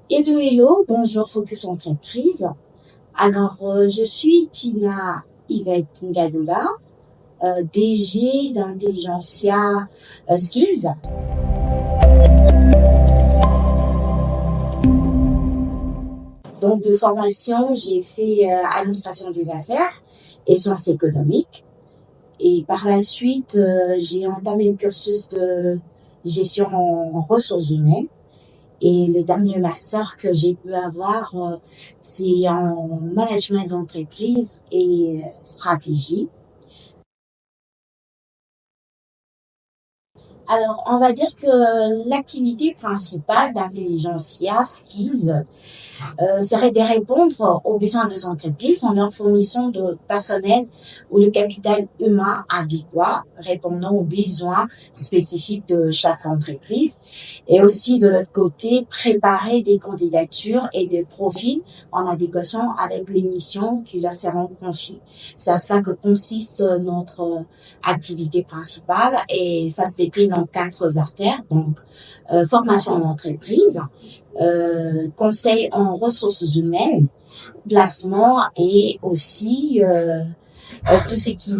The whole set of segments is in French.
Hello, bonjour Focus Entreprise. Alors, je suis Tina Yvette Ngadula, DG d'Intelligentsia Skills. Donc, de formation, j'ai fait administration des affaires et sciences économiques. Et par la suite, j'ai entamé le cursus de gestion en ressources humaines. Et le dernier master que j'ai pu avoir, c'est en management d'entreprise et stratégie. Alors, on va dire que l'activité principale d'Intelligentsia Skills serait de répondre aux besoins des entreprises en leur fournissant de personnel ou le capital humain adéquat répondant aux besoins spécifiques de chaque entreprise et aussi de l'autre côté préparer des candidatures et des profils en adéquation avec les missions qui leur seront confiées. C'est à cela que consiste notre activité principale et ça se décline en 4 artères, donc formation en entreprise, conseil en ressources humaines, placement et aussi tout ce qui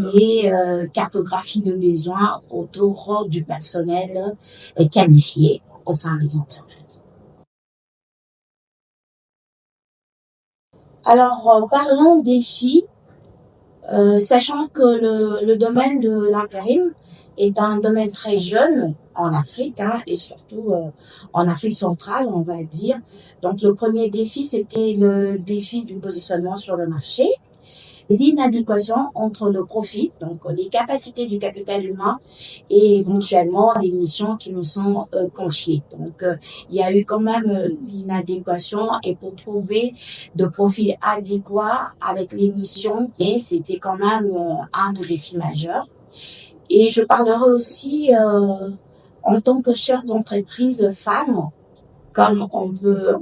est cartographie de besoins autour du personnel qualifié au sein des entreprises. Alors, parlons défis, sachant que le domaine de l'intérim est un domaine très jeune en Afrique et surtout en Afrique centrale, on va dire. Donc, le premier défi, c'était le défi du positionnement sur le marché, l'inadéquation entre le profit, donc les capacités du capital humain et éventuellement les missions qui nous sont confiées. Donc, il y a eu quand même l'inadéquation et pour trouver de profils adéquats avec les missions, et c'était quand même un des défis majeurs. Et je parlerai aussi en tant que chef d'entreprise femme, comme on peut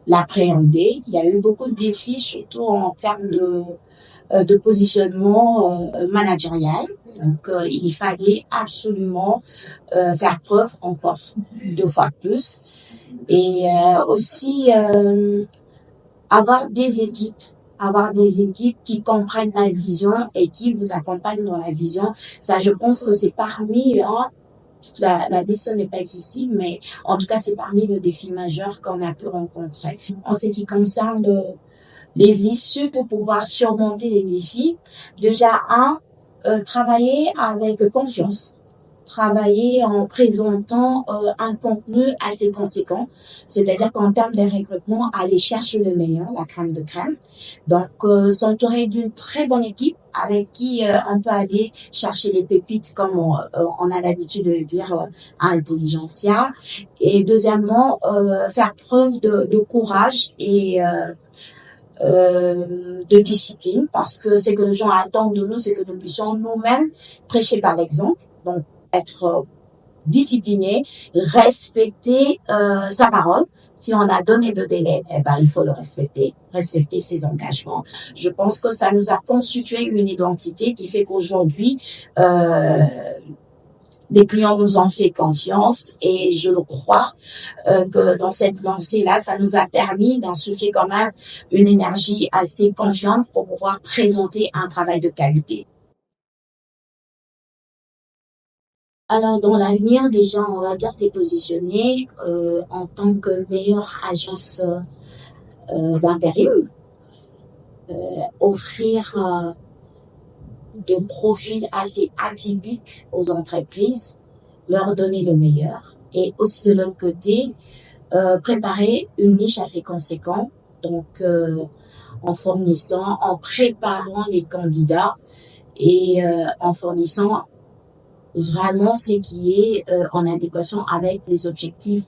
l'appréhender. Il y a eu beaucoup de défis, surtout en termes de positionnement managérial. Donc, il fallait absolument faire preuve encore 2 fois plus. Et aussi avoir des équipes qui comprennent la vision et qui vous accompagnent dans la vision. Ça, je pense que c'est parmi la liste n'est pas exhaustive, mais en tout cas, c'est parmi les défis majeurs qu'on a pu rencontrer. En ce qui concerne les issues pour pouvoir surmonter les défis, déjà, travailler avec confiance. Travailler en présentant un contenu assez conséquent, c'est-à-dire qu'en termes de recrutement, aller chercher le meilleur, la crème de crème. Donc, s'entourer d'une très bonne équipe avec qui on peut aller chercher les pépites, comme on a l'habitude de le dire à Intelligentsia. Et deuxièmement, faire preuve de courage et de discipline, parce que ce que les gens attendent de nous, c'est que nous puissions nous-mêmes prêcher par l'exemple. Donc, être discipliné, respecter sa parole. Si on a donné de délai, il faut le respecter ses engagements. Je pense que ça nous a constitué une identité qui fait qu'aujourd'hui, les clients nous ont fait confiance et je le crois que dans cette lancée-là, ça nous a permis d'insuffler quand même une énergie assez confiante pour pouvoir présenter un travail de qualité. Alors, dans l'avenir, déjà, on va dire, c'est positionner en tant que meilleure agence d'intérim, offrir de profils assez atypiques aux entreprises, leur donner le meilleur. Et aussi de l'autre côté, préparer une niche assez conséquente, donc en préparant les candidats et en fournissant vraiment ce qui est en adéquation avec les objectifs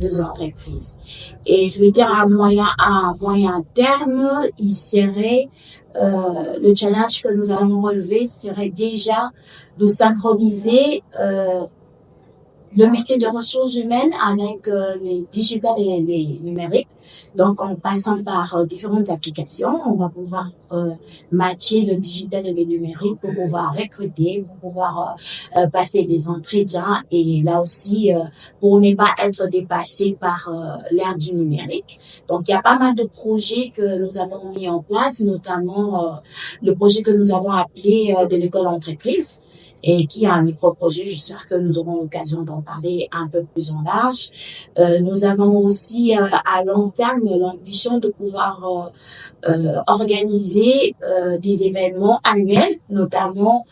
des entreprises. Et je vais dire à moyen terme, il serait le challenge que nous allons relever serait déjà de synchroniser le métier de ressources humaines avec les digital et les numériques. Donc, en passant par différentes applications, on va pouvoir matcher le digital et le numérique pour pouvoir recruter, pour pouvoir passer des entretiens et là aussi pour ne pas être dépassé par l'ère du numérique. Donc, il y a pas mal de projets que nous avons mis en place, notamment le projet que nous avons appelé de l'école entreprise et qui est un micro-projet. J'espère que nous aurons l'occasion d'en parler un peu plus en large. Nous avons aussi à long terme l'ambition de pouvoir organiser des événements annuels, notamment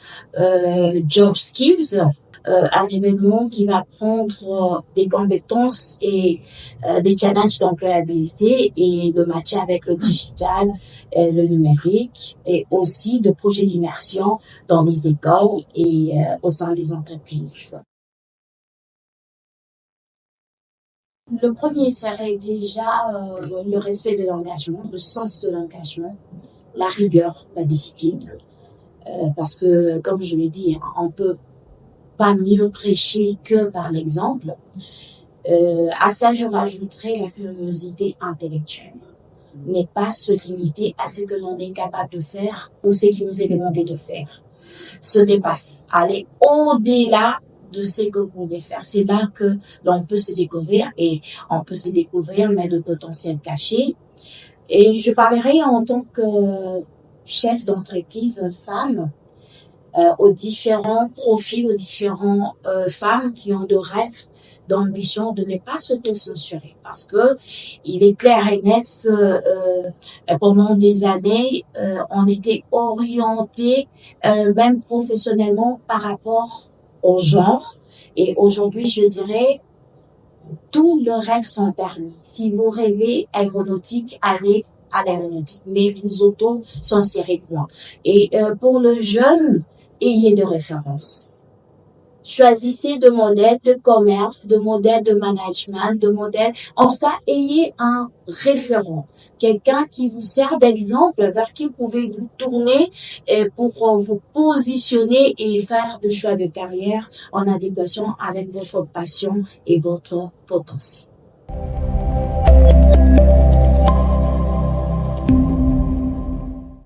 Job Skills, un événement qui va prendre des compétences et des challenges d'employabilité et le matcher avec le digital, le numérique et aussi de projets d'immersion dans les écoles et au sein des entreprises. Le premier serait déjà le respect de l'engagement, le sens de l'engagement, la rigueur, la discipline, parce que comme je l'ai dit, on peut pas mieux prêcher que par l'exemple. À ça, je rajouterai la curiosité intellectuelle. Ne pas se limiter à ce que l'on est capable de faire ou ce qui nous est demandé de faire. Se dépasser, aller au-delà de ce que vous pouvez faire. C'est là que l'on peut se découvrir et on peut se découvrir, mais de potentiel caché. Et je parlerai en tant que chef d'entreprise femme, aux différents profils, aux différentes femmes qui ont de rêves, d'ambition de ne pas s'auto-censurer. Parce que il est clair et net que pendant des années, on était orienté, même professionnellement, par rapport au genre. Et aujourd'hui, je dirais, tous les rêves sont permis. Si vous rêvez aéronautique, allez à l'aéronautique, mais vous auto-censurez point. Et pour le jeune, ayez de références. Choisissez de modèles de commerce, de modèles de management, de modèles. En tout cas, ayez un référent, quelqu'un qui vous sert d'exemple, vers qui vous pouvez vous tourner pour vous positionner et faire des choix de carrière en adéquation avec votre passion et votre potentiel.